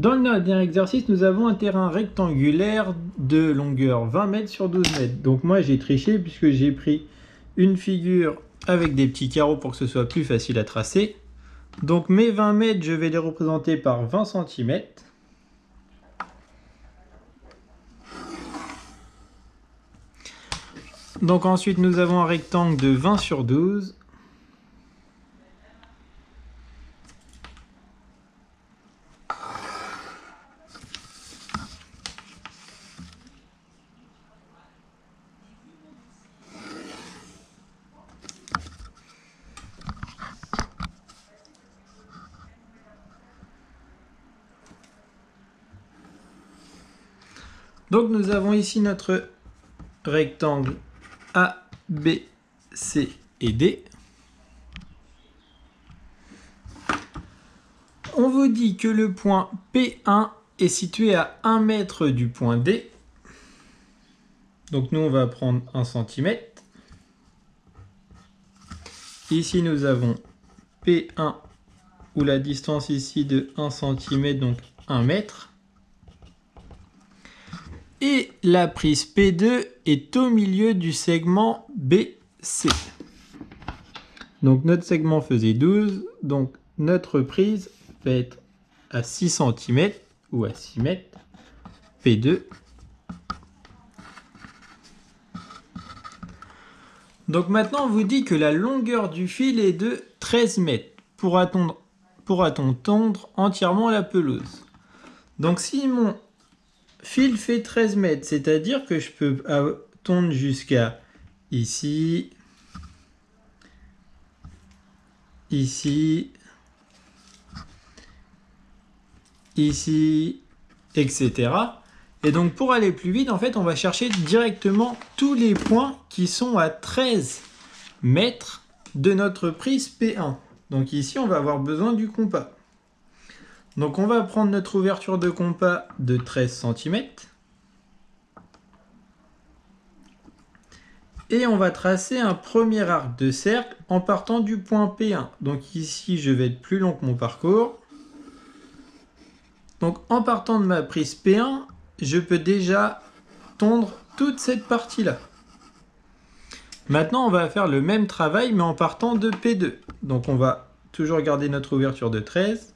Dans le dernier exercice, nous avons un terrain rectangulaire de longueur 20 mètres sur 12 mètres. Donc moi j'ai triché puisque j'ai pris une figure avec des petits carreaux pour que ce soit plus facile à tracer. Donc mes 20 mètres, je vais les représenter par 20 cm. Donc ensuite nous avons un rectangle de 20 sur 12. Donc nous avons ici notre rectangle A, B, C et D. On vous dit que le point P1 est situé à 1 mètre du point D. Donc nous on va prendre 1 cm. Ici nous avons P1 où la distance ici de 1 cm, donc 1 mètre. Et la prise P2 est au milieu du segment BC. Donc notre segment faisait 12, donc notre prise va être à 6 cm ou à 6 mètres, P2. Donc maintenant on vous dit que la longueur du fil est de 13 mètres. Pourra-t-on tondre entièrement la pelouse? Donc si mon fil fait 13 mètres, c'est-à-dire que je peux tondre jusqu'à ici, ici, ici, etc. Et donc pour aller plus vite, en fait, on va chercher directement tous les points qui sont à 13 mètres de notre prise P1. Donc ici, on va avoir besoin du compas. Donc on va prendre notre ouverture de compas de 13 cm. Et on va tracer un premier arc de cercle en partant du point P1. Donc ici, je vais être plus long que mon parcours. Donc en partant de ma prise P1, je peux déjà tondre toute cette partie-là. Maintenant, on va faire le même travail, mais en partant de P2. Donc on va toujours garder notre ouverture de 13.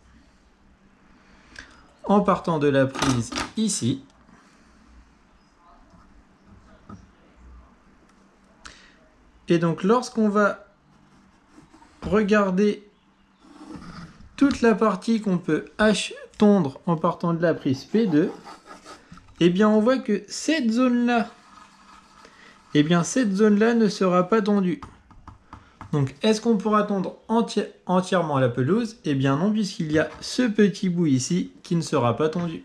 En partant de la prise ici. Et donc lorsqu'on va regarder toute la partie qu'on peut tondre en partant de la prise P2, eh bien on voit que cette zone-là, ne sera pas tondue. Donc est-ce qu'on pourra tondre entièrement la pelouse? Eh bien non, puisqu'il y a ce petit bout ici qui ne sera pas tondu.